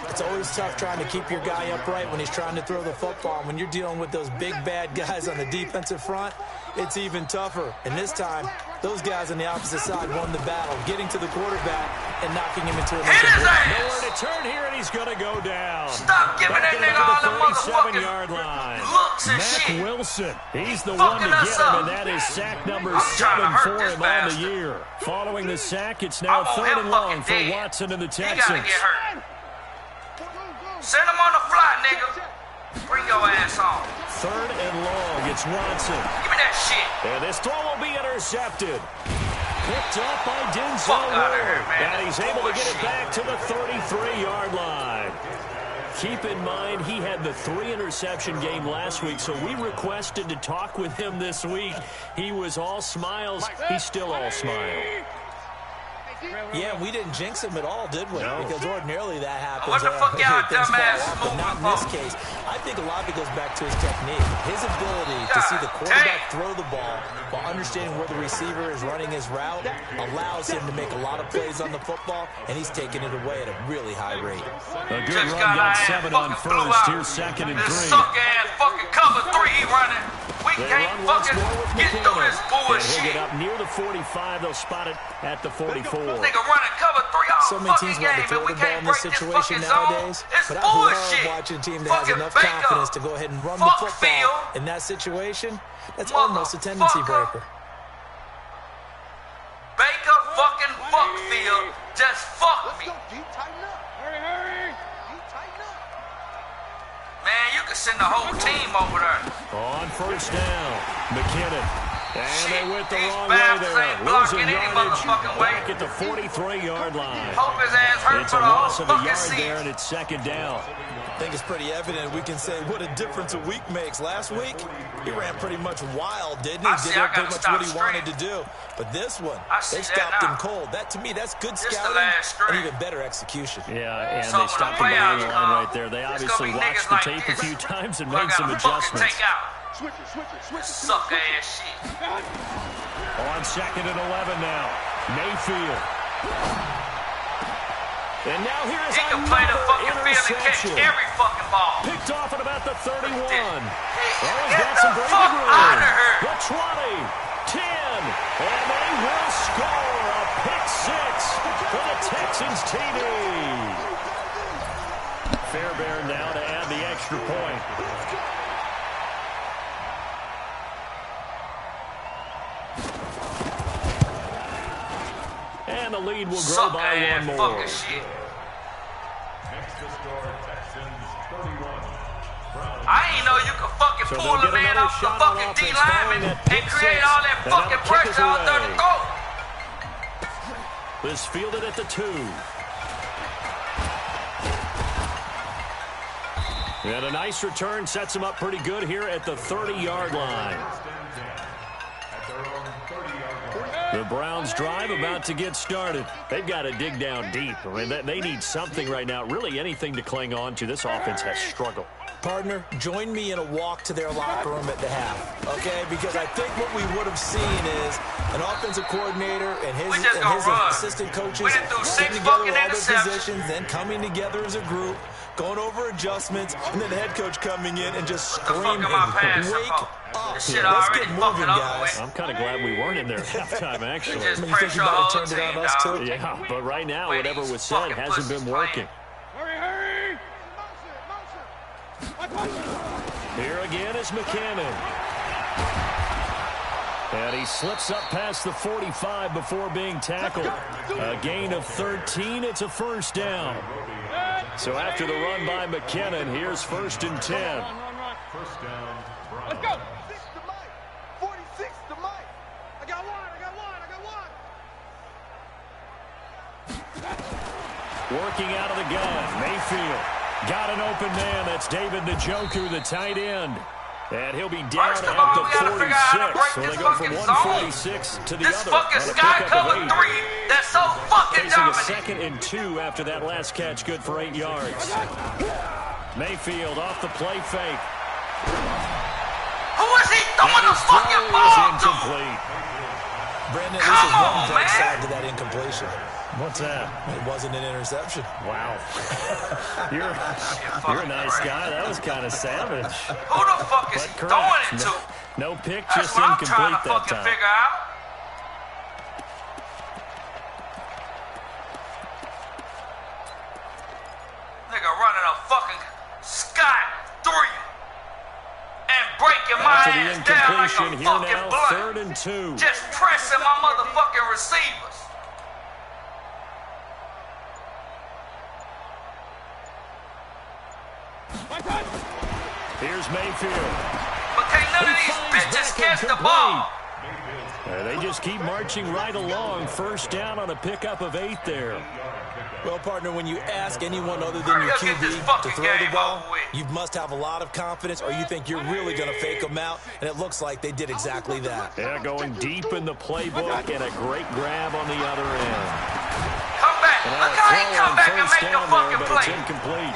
D: It's always tough trying to keep your guy upright when he's trying to throw the football. When you're dealing with those big, bad guys on the defensive front, it's even tougher. And this time, those guys on the opposite side won the battle, getting to the quarterback and knocking him into an
F: Hit his
D: incomplete.
B: Nowhere
F: ass.
B: to turn here, and he's going to go down.
F: Stop giving
B: Back
F: that
B: it
F: nigga
B: up
F: all
B: to
F: the
B: the
F: motherfucking
B: 37-yard line.
F: looks and
B: Mack
F: shit.
B: Wilson, he's the one to
F: Fucking us
B: get him,
F: up.
B: and that is sack number
F: I'm trying
B: 7
F: to hurt
B: for
F: this
B: him on the
F: bastard.
B: year. Following the sack, it's
F: I
B: now
F: want
B: 3rd
F: him
B: and long
F: fucking
B: for
F: dead.
B: Watson and the
F: He gotta
B: Texans.
F: get hurt. Send him on the fly, nigga. Bring your ass on.
B: 3rd and long, it's Watson.
F: Give me that shit.
B: And this throw will be intercepted. Picked up by Denzel
F: Fuck outta here,
B: Ward.
F: man.
B: And he's able to get it back to the 33-yard line. keep in mind he had the 3-interception game last week, so we requested to talk with him this week. He was all smiles. He's still all smile.
D: Yeah, we didn't jinx him at all, did we?
B: No.
D: Because ordinarily that happens.
F: What the fuck y'all dumbass
D: but not in this case. I think a lot of it goes back to his technique. His ability to see the quarterback throw the ball while understanding where the receiver is running his route allows him to make a lot of plays on the football, and he's taking it away at a really high rate.
B: A good run, got 7 on first. Here's 2nd and 3.
F: This suck-ass fucking cover 3 he running. We can't fucking get through this bullshit.
B: He'll get up near the 45. They'll spot it at the 44.
F: Nigga running cover 3 all
D: So many teams
F: fucking
D: want to
F: game,
D: throw
F: and we
D: the ball
F: can't
D: in
F: break
D: this
F: this
D: situation
F: fucking
D: nowadays.
F: zone. It's
D: But I love
F: bullshit.
D: watching a team that has
F: Fucking
D: enough
F: Baker.
D: confidence to go ahead and run the
F: Fuck
D: football
F: field.
D: in that situation. That's almost a tendency
F: Motherfucker.
D: breaker.
F: Baker fucking fuckfield just fuck me.
G: Deep, tighten up. Hurry. Deep, tighten up.
F: Man, you can send the whole team over there.
B: On first down, McKinnon. And they went the
F: These
B: wrong way
F: bastards
B: there.
F: ain't blocking
B: Losing
F: any
B: yardage
F: motherfucking way.
B: back at the 43-yard line.
F: Hope his ass hurt
B: It's
F: for
B: a
F: the
B: loss
F: whole
B: of a
F: fucking
B: yard
F: season.
B: there, and it's 2nd down.
D: I think it's pretty evident. We can say what a difference a week makes. Last week, he ran pretty much wild, didn't he?
F: I see, I
D: Did pretty
F: gotta
D: much
F: stop
D: what he wanted to
F: screaming.
D: do. But this one,
F: I see
D: they
F: that
D: stopped
F: now.
D: him cold. That, to me, that's good
F: This the
D: scouting
F: last
D: and
F: scream.
D: even better execution.
B: Yeah, and
F: So
B: they
F: when
B: stopped
F: the
B: him behind the
F: playoffs
B: line
F: come,
B: right there. They
F: it's
B: obviously
F: gonna be
B: watched
F: niggas
B: the
F: like
B: tape
F: this.
B: a few times and
F: I
B: made some
F: gotta fucking
B: adjustments.
F: take out.
G: Switch it.
F: Suck ass shit.
B: On 2nd and 11 now, Mayfield. And now here's
F: He can play the
B: another
F: fucking field and catch
B: interception.
F: every fucking ball.
B: Picked off at about the 31. Oh, he's
F: Get
B: got some
F: the
B: breathing
F: fuck
B: room.
F: out of here.
B: The 20, 10, and they will score a pick 6 for the Texans TD. Fairbairn now to add the extra point. And the lead will grow
F: Suck
B: by
F: ass
B: 1 more.
F: fucking shit.
C: Next to score, Texans 31.
F: I ain't know you could fucking
B: So
F: pull
B: they'll
F: a
B: get
F: man
B: another
F: off the
B: shot on
F: fucking
B: offense
F: D-lineman
B: following that
F: and
B: pick
F: create
B: 6.
F: all that
B: And
F: fucking
B: that'll kick us
F: pressure out there to
B: away.
F: go.
B: This fielded at the 2. And a nice return sets him up pretty good here at the 30-yard line. The Browns drive about to get started. They've got to dig down deep. I mean, they need something right now, really anything to cling on to. This offense has struggled.
D: Partner, join me in a walk to their locker room at the half, okay? Because I think what we would have seen is an offensive coordinator and his
F: run.
D: assistant coaches
F: We done threw 6
D: getting together
F: fucking
D: all their
F: interceptions.
D: positions, then coming together as a group, going over adjustments, and then the head coach coming in and just
F: What the fuck
D: screaming,
F: am I passing
D: wake
F: for?
D: up.
F: This shit
D: Let's
F: already
D: get
F: fucking
D: moving,
F: up
D: guys.
F: with.
B: I'm kind of glad we weren't in there at halftime, actually.
F: Just
D: I mean, you think
F: pressure
D: you might
F: all
D: have turned it
F: team,
D: on us,
F: dog.
D: too?
B: Yeah, but right now,
F: Wait,
B: whatever
F: these
B: was said
F: fucking
B: hasn't been
F: pussies
B: working.
G: Hurry.
B: Here again is McKinnon. And he slips up past the 45 before being tackled. A gain of 13. It's a first down. So after the run by McKinnon, here's 1st and 10.
C: First down,
G: Let's go. 6 to Mike. 46 to Mike. I got one.
B: Working out of the gun, Mayfield. Got an open man. That's David Njoku, the tight end. And he'll be down
F: First of
B: at
F: all,
B: the
F: we gotta figure out how to
B: 46.
F: break
B: So
F: this
B: they go from
F: fucking
B: 146 to the
F: This
B: other.
F: fucking
B: on a
F: sky
B: pickup of
F: cover
B: 8.
F: 3 that's so fucking
B: Facing a
F: dominant.
B: 2nd and 2 after that last catch, good for 8 yards. Mayfield off the play fake.
F: Who is he throwing
B: And
F: the
B: his
F: fucking
B: throw is
F: ball to?
B: incomplete.
D: Brandon,
F: Come
D: this is one
F: on,
D: bright
F: man.
D: side to that incompletion.
B: What's that?
D: It wasn't an interception.
B: Wow. You're a nice guy. That was kind of savage.
F: Who the fuck is
B: But
F: he throwing it
B: correct.
F: to?
B: No pick,
F: That's
B: just
F: what I'm trying
B: incomplete
F: to
B: that
F: fucking
B: time.
F: figure out. Nigga running a fucking sky 3 and breaking my
B: After the
F: ass down like
B: incompletion,
F: a
B: here
F: fucking
B: now,
F: blunt.
B: 3rd and 2.
F: Just pressing my motherfucking receivers.
B: Here's Mayfield.
F: But can't none of
B: He
F: these
B: finds
F: bitches
B: back
F: catch the
B: incomplete.
F: ball.
B: They just keep marching right along. First down on a pickup of 8 there.
D: Well, partner, when you ask anyone other than your QB to throw the ball, you must have a lot of confidence or you think you're really going to fake them out, and it looks like they did exactly that.
B: Yeah, going deep in the playbook and a great grab on the other end.
F: Come back. Look how he come back and make the fucking play.
B: It's incomplete.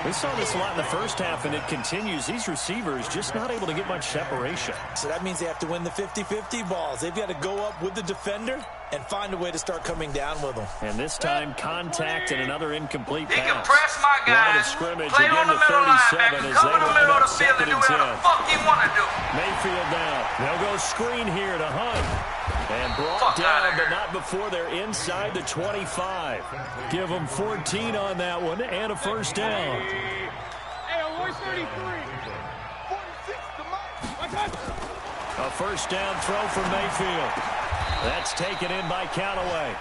B: We saw this a lot in the first half, and it continues. These receivers just not able to get much separation.
D: So that means they have to win the 50-50 balls. They've got to go up with the defender and find a way to start coming down with them.
B: And this time, contact and another incomplete pass.
F: He can press my guys, play on the middle linebacker, come in the middle of the field and do whatever the fuck he want to do.
B: Mayfield now. They'll go screen here to Hunt. And brought down, but not before they're inside the 25. Give them 14 on that one and a first down.
G: Hey, on 33. 46 to
B: A first down throw for Mayfield. That's taken in by Callaway.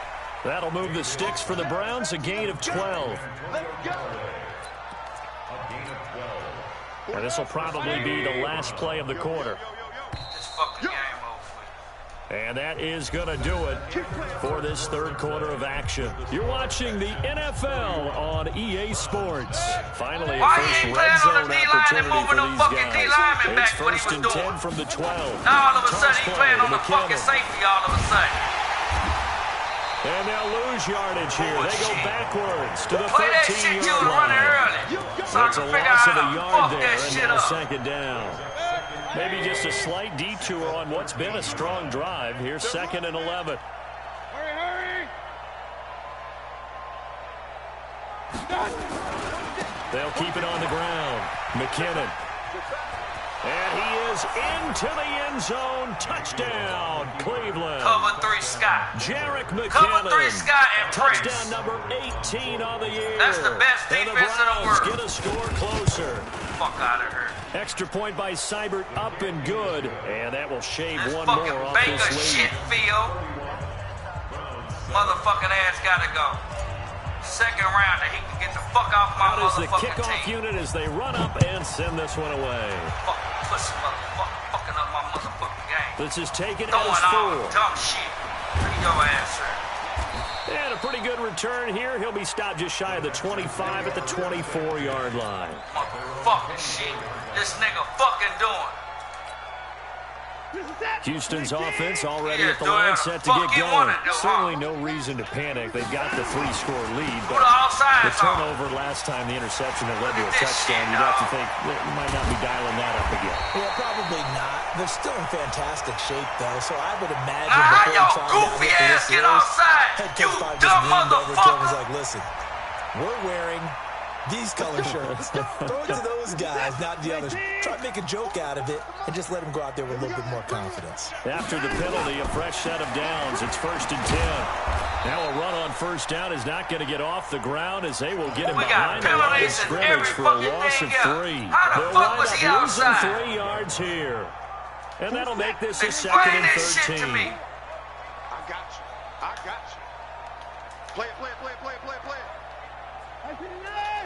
B: That'll move the sticks for the Browns, a gain of 12. And this will probably be the last play of the quarter.
F: This fucking game.
B: And that is going to do it for this third quarter of action. You're watching the NFL on EA Sports. Finally, a first red zone opportunity for these guys. It's first and 10 from the 12.
F: Now all of a sudden he's playing on the fucking safety all of a sudden.
B: And they'll lose yardage here. They go backwards to the 13-yard line. That's a loss of a yard there and now second down. Maybe just a slight detour on what's been a strong drive. Here's 2nd and 11.
G: Hurry!
B: They'll keep it on the ground. McKinnon. And he is into the end zone. Touchdown, Cleveland.
F: Cover 3, Scott.
B: Jarek McKinnon.
F: Cover 3, Scott, and Prince.
B: Touchdown number 18 on the year.
F: That's the best defense in the world.
B: Get a score closer.
F: Fuck out of here.
B: Extra point by Seibert, up and good. And that will shave
F: this
B: one more off this
F: Baker
B: lead.
F: shit field. Motherfucking ass gotta go. Second round, and he can get the fuck off my motherfucking team.
B: That is the kickoff unit as they run up and send this one away.
F: Fuck, pussy motherfucker, fucking up my motherfucking game.
B: This is taken as
F: Throwing all
B: 4.
F: dumb shit. Bring your ass here.
B: And a pretty good return here. He'll be stopped just shy of the 25 at the 24-yard line.
F: Motherfucking shit. This nigga fucking doing.
B: Houston's offense already at the line set to get going. Certainly no reason to panic. They've got the 3-score lead, but the turnover last time, the interception that led to a touchdown, you'd have to think you might not be dialing that up again.
D: Yeah, probably not. They're still in fantastic shape, though, so I would imagine
F: how your goofy ass get outside? You dumb motherfucker!
D: Was like, listen, we're wearing these color shirts. Throw it to those guys, not the others. Try to make a joke out of it and just let them go out there with a little bit more confidence.
B: After the penalty, a fresh set of downs. It's 1st and 10. Now a run on first down is not going to get off the ground as they will get him behind the line of scrimmage for a loss of 3.
F: How the fuck was he outside?
B: 3 yards here. And that'll make this a 2nd and 13.
G: I got you. Play it.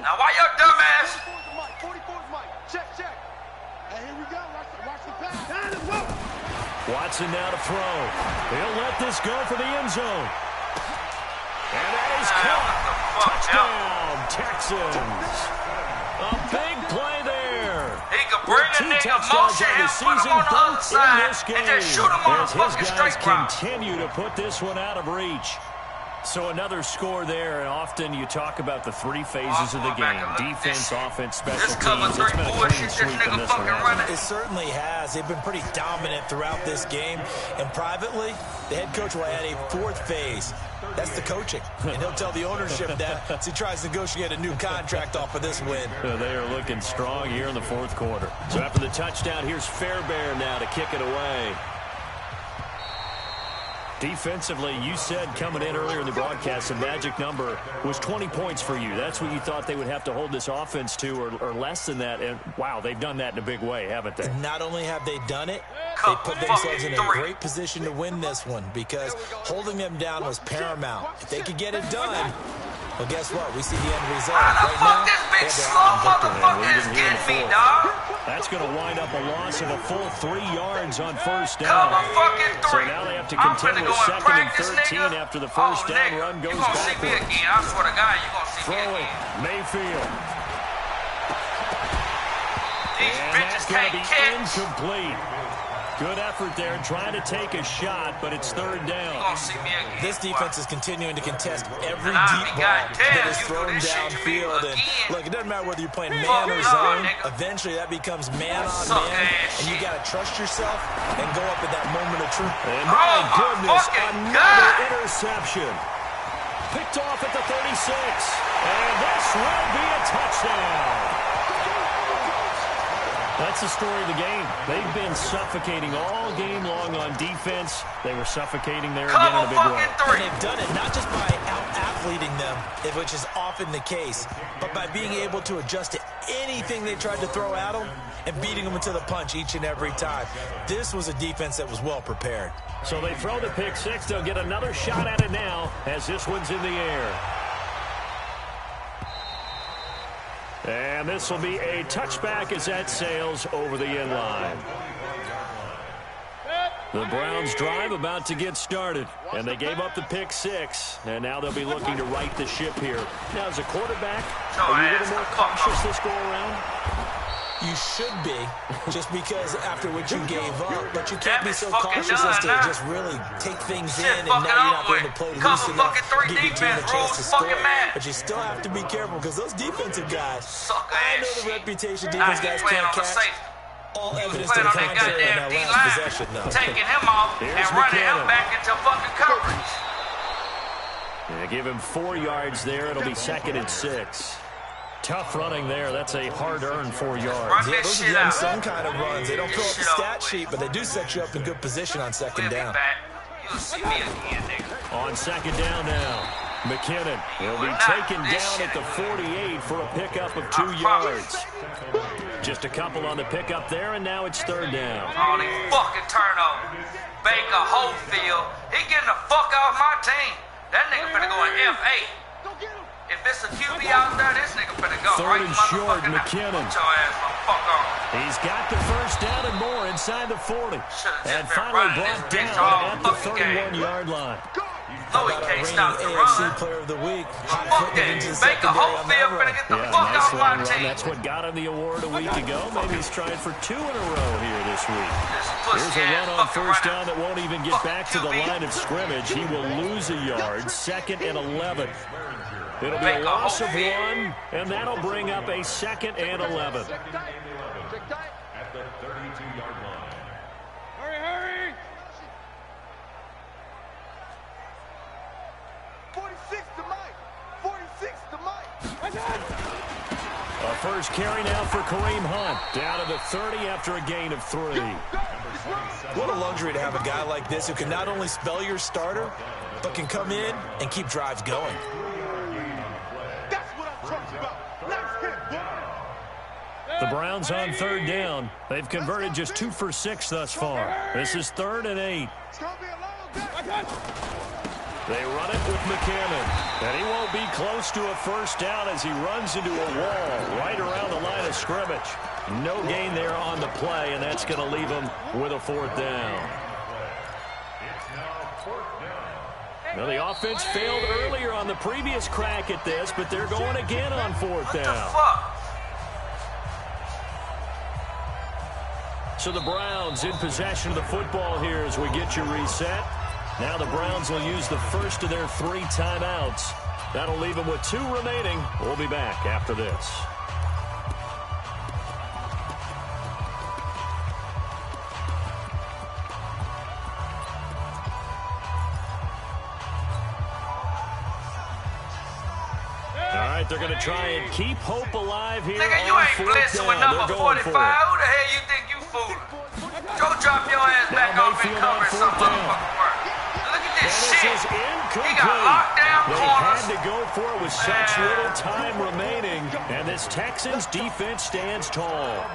F: Now why your dumb ass?
G: 44's Mike. Check. Hey, here we go. Watch the pass.
B: Watson now to throw. He'll let this go for the end zone. And that is caught. Touchdown, Texans. A big play there.
F: He could bring a nigga, motion him, put him on the other side, and just shoot him on a fucking straight route.
B: Continue to put this one out of reach. So another score there, and often you talk about the 3 phases of the game. Defense, offense, special teams.
F: It's been a clean sweep in this one.
D: It certainly has. They've been pretty dominant throughout this game. And privately, the head coach will add a 4th phase. That's the coaching. And he'll tell the ownership that as he tries to negotiate a new contract off of this win.
B: They are looking strong here in the 4th quarter. So after the touchdown, here's Fairbairn now to kick it away. Defensively, you said coming in earlier in the broadcast, the magic number was 20 points for you. That's what you thought they would have to hold this offense to, or less than that. And, wow, they've done that in a big way, haven't they?
D: Not only have they done it, they put themselves in a great position to win this one because holding them down was paramount. If they could get it done, well, guess what? We see the end result.
F: Right now, this big slow motherfucker is getting me, dog.
B: That's going to wind up a loss of a full 3 yards on first down.
F: Cover fucking 3.
B: So now they have have to contend with 2nd and 13 after the first down run goes backwards.
F: You gonna see me again. I swear to God, you gonna see me again.
B: Mayfield.
F: These
B: And
F: bitches
B: that's going to
F: can't
B: be
F: catch.
B: incomplete. Good effort there, trying to take a shot, but it's 3rd down.
F: You gonna see me again.
D: This defense is continuing to contest every
F: And I
D: deep
F: be
D: ball
F: goddamn,
D: that is
F: you do
D: thrown
F: this shit to me
D: downfield. And
F: again.
D: look, it doesn't matter whether you're playing man
F: Fuck
D: or
F: no,
D: zone.
F: nigga.
D: Eventually, that becomes man on
F: Suck
D: man,
F: ass
D: and you
F: shit.
D: got to trust yourself and go up at that moment of truth.
B: And
F: Oh,
B: my
F: my
B: goodness,
F: fucking
B: another
F: God.
B: interception. Picked off at the 36. And this will be a touchdown. That's the story of the game. They've been suffocating all game long on defense. They were suffocating there again in a big way.
D: And they've done it not just by out-athleting them, which is often the case, but by being able to adjust to anything they tried to throw at them and beating them into the punch each and every time. This was a defense that was well prepared.
B: So they throw the pick six. They'll get another shot at it now as this one's in the air. And this will be a touchback as that sails over the end line. The Browns drive about to get started, and they gave up the pick six, and now they'll be looking to right the ship here. Now, as a quarterback, are you a little more cautious this go around?
D: You should be, just because after what you gave up, but you can't be so cautious as to just really take things in, and now you're not going to play loose enough to give your team a chance to score. But you still have to be careful, because those defensive guys, I know the reputation defense guys can't catch. All evidence to the contrary in that last possession, though.
F: Taking him off and running him back into fucking coverage.
B: Yeah, give him 4 yards there. It'll be 2nd and 6. Tough running there. That's a hard-earned 4 yards.
D: Yeah, those are the unsung kind of runs. They don't fill up the stat sheet, but they do set you up in good position on 2nd down.
F: You'll see me again, nigga.
B: On 2nd down now, McKinnon will be taken down at the 48 for a pickup of 2 yards. Just a couple on the pickup there, and now it's 3rd down.
F: All these fucking turnovers. Baker Holyfield, he getting the fuck off my team. That nigga finna go in F8. If it's a QB out there, this nigga finna go.
B: 3rd and short, McKinnon.
F: Put your ass on fuck on.
B: He's got the first down and more inside the 40. And finally brought down at the 31-yard line.
F: No, he can't stop the
D: AFC
F: run.
D: Player of the Week.
F: Fuck that. Baker Holyfield finna get the fuck
B: nice
F: off my
B: long run.
F: team.
B: That's what got him the award a week ago. Maybe he's trying for 2 in a row here this week. Here's a run on first down that won't even get back to the line of scrimmage. He will lose a yard. 2nd and 11. It'll be a loss of 1, and that'll bring up a 2nd and 11.
C: At the 32-yard line.
G: Hurry! 46 to Mike. 46 to Mike.
B: A first carry now for Kareem Hunt. Down to the 30 after a gain of 3.
D: What a luxury to have a guy like this who can not only spell your starter, but can come in and keep drives going.
G: That's what I'm talking about. Nice hit, boy.
B: The Browns on 3rd down. They've converted just 2 for 6 thus far. This is 3rd and 8.
G: It's going to be a long day.
B: They run it with McKinnon. And he won't be close to a first down as he runs into a wall right around the line of scrimmage. No gain there on the play, and that's going to leave him with a 4th down. Now, the offense failed earlier on the previous crack at this, but they're going again on 4th down. So the Browns in possession of the football here as we get you reset. Now the Browns will use the first of their 3 timeouts. That'll leave them with 2 remaining. We'll be back after this. All right, they're going to try and keep hope alive here.
F: Nigga, you ain't blitzing with number 45. Who the hell you think you fooling? Go drop your ass back off and cover some motherfucking work. Look at this shit. He got locked down corners.
B: They had to go for it with such little time remaining, and this Texans defense stands tall.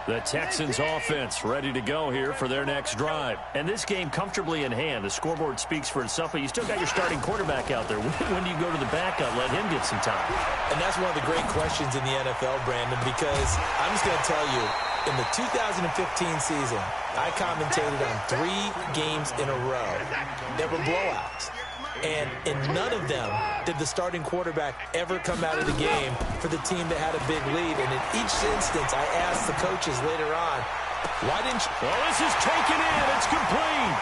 B: The Texans offense ready to go here for their next drive. And this game comfortably in hand. The scoreboard speaks for itself, but you still got your starting quarterback out there. When do you go to the backup, let him get some time?
D: And that's one of the great questions in the NFL, Brandon, because I'm just going to tell you, in the 2015 season, I commentated on 3 games in a row that were blowouts. And in none of them did the starting quarterback ever come out of the game for the team that had a big lead. And in each instance, I asked the coaches later on, why didn't you?
B: Well, this is taken in. It's complete.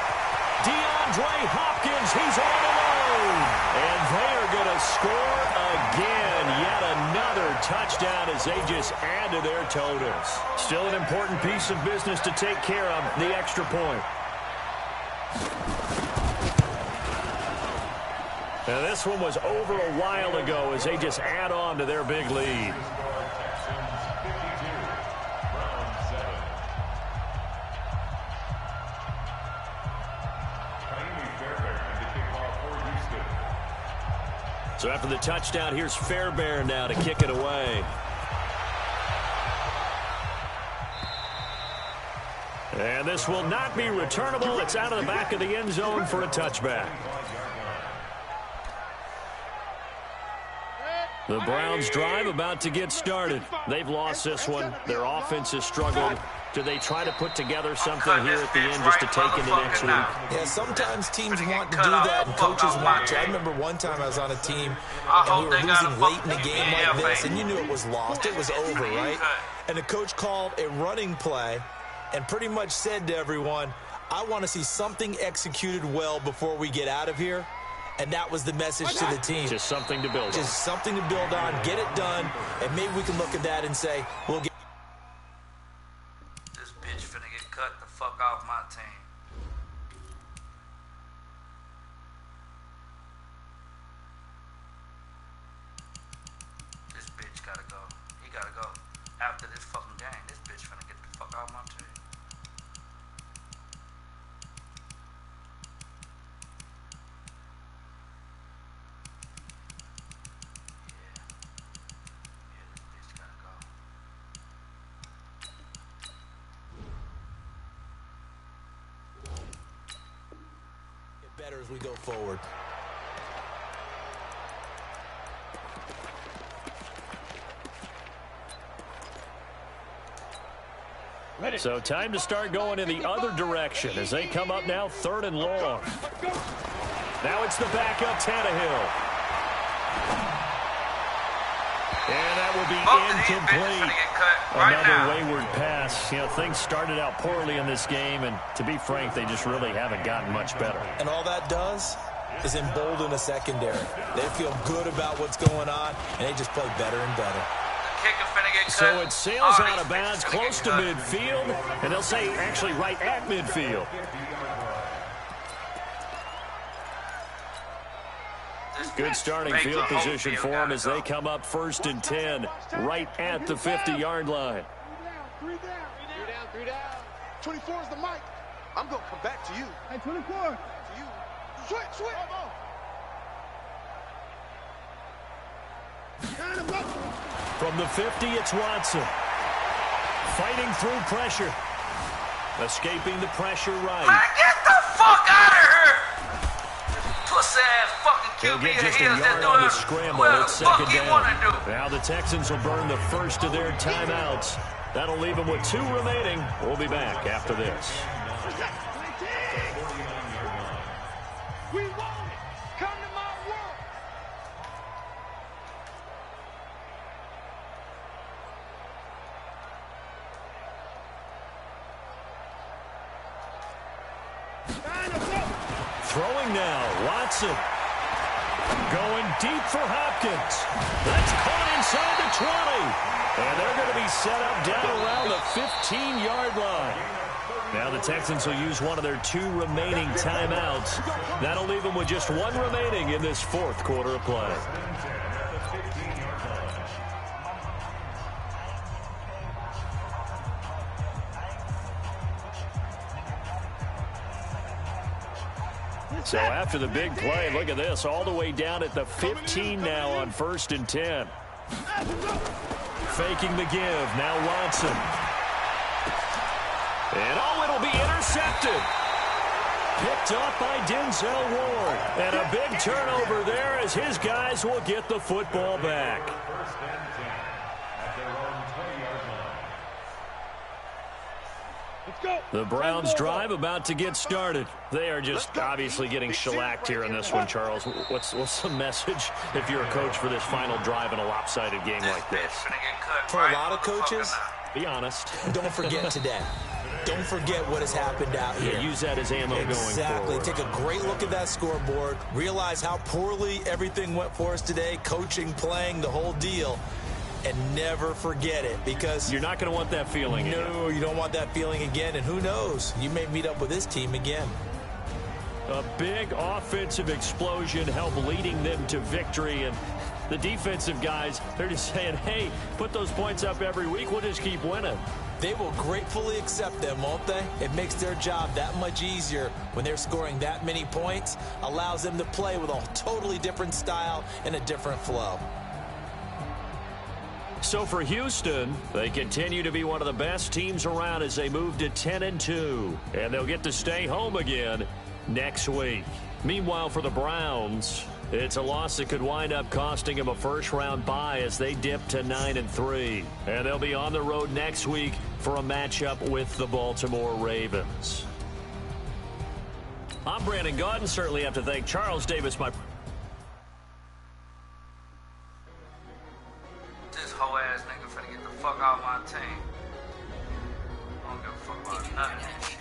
B: DeAndre Hopkins, he's all alone. And they are going to score again. Yet another touchdown as they just add to their totals. Still an important piece of business to take care of, the extra point. Now, this one was over a while ago as they just add on to their big lead. So after the touchdown, here's Fairbairn now to kick it away. And this will not be returnable. It's out of the back of the end zone for a touchback. The Browns' drive about to get started. They've lost this one. Their offense has struggled. Do they try to put together something here at the end just to take into next week?
D: Yeah, sometimes teams want to do that and coaches want to. I remember one time I was on a team and we were losing late in the game like this, and you knew it was lost. It was over, right? And the coach called a running play and pretty much said to everyone, I want to see something executed well before we get out of here. And that was the message to the team.
B: Just something to build on.
D: Just something to build on, get it done, and maybe we can look at that and say, we'll get.
F: This bitch finna get cut the fuck off my team. This bitch gotta go. He gotta go. After this fucking game, this bitch finna get the fuck off my team.
D: Better as we go forward.
B: So time to start going in the other direction as they come up now 3rd and long. Now it's the backup Tannehill. And that will be incomplete. Another wayward pass. You know, things started out poorly in this game, and to be frank, they just really haven't gotten much better.
D: And all that does is embolden a secondary. They feel good about what's going on, and they just play better and better.
B: So it sails out of bounds close to midfield, and they'll say actually right at midfield. Good starting field position for them as they come up 1st and 10, right at the 50-yard line.
G: 3 down. 24 is the mic. I'm going to come back to you. Hey, 24. To you. Switch.
B: From the 50, it's Watson. Fighting through pressure. Escaping the pressure right.
F: Man, get the fuck out of here! Pussy-ass fucking
B: They'll
F: QB
B: get just a
F: heels that
B: yard on
F: do
B: the
F: it.
B: scramble.
F: Well,
B: It's
F: fuck
B: 2nd
F: he
B: down.
F: wanna do?
B: Now the Texans will burn the first of their timeouts. That'll leave them with 2 remaining. We'll be back after this.
G: We want it. Come to my world.
B: Throwing now, Watson. Going deep for Hopkins. That's caught inside the 20. And they're going to be set up down around the 15-yard line. Now the Texans will use one of their 2 remaining timeouts. That'll leave them with just 1 remaining in this 4th quarter of play. So after the big play, look at this, all the way down at the 15 now on 1st and 10. Faking the give, now Watson. And it'll be intercepted. Picked up by Denzel Ward. And a big turnover there as his guys will get the football back. The Browns drive about to get started. They are just obviously getting shellacked here in this one, Charles. What's the message if you're a coach for this final drive in a lopsided game like this?
D: For a lot of coaches,
B: be honest.
D: Don't forget today. Don't forget what has happened out here.
B: Use that as ammo going forward.
D: Exactly. Take a great look at that scoreboard. Realize how poorly everything went for us today. Coaching, playing, the whole deal. And never forget it, because
B: you're not going to want that feeling again.
D: No, you don't want that feeling again. And who knows? You may meet up with this team again.
B: A big offensive explosion helped leading them to victory. And the defensive guys, they're just saying, hey, put those points up every week. We'll just keep winning.
D: They will gratefully accept them, won't they? It makes their job that much easier when they're scoring that many points. Allows them to play with a totally different style and a different flow.
B: So for Houston, they continue to be one of the best teams around as they move to 10-2. And they'll get to stay home again next week. Meanwhile, for the Browns, it's a loss that could wind up costing them a first-round bye as they dip to 9-3. And they'll be on the road next week for a matchup with the Baltimore Ravens. I'm Brandon Gaudin. Certainly have to thank Charles Davis, my...
F: This whole ass nigga finna get the fuck out my team. I don't give a fuck about none of that shit.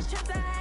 H: Trips I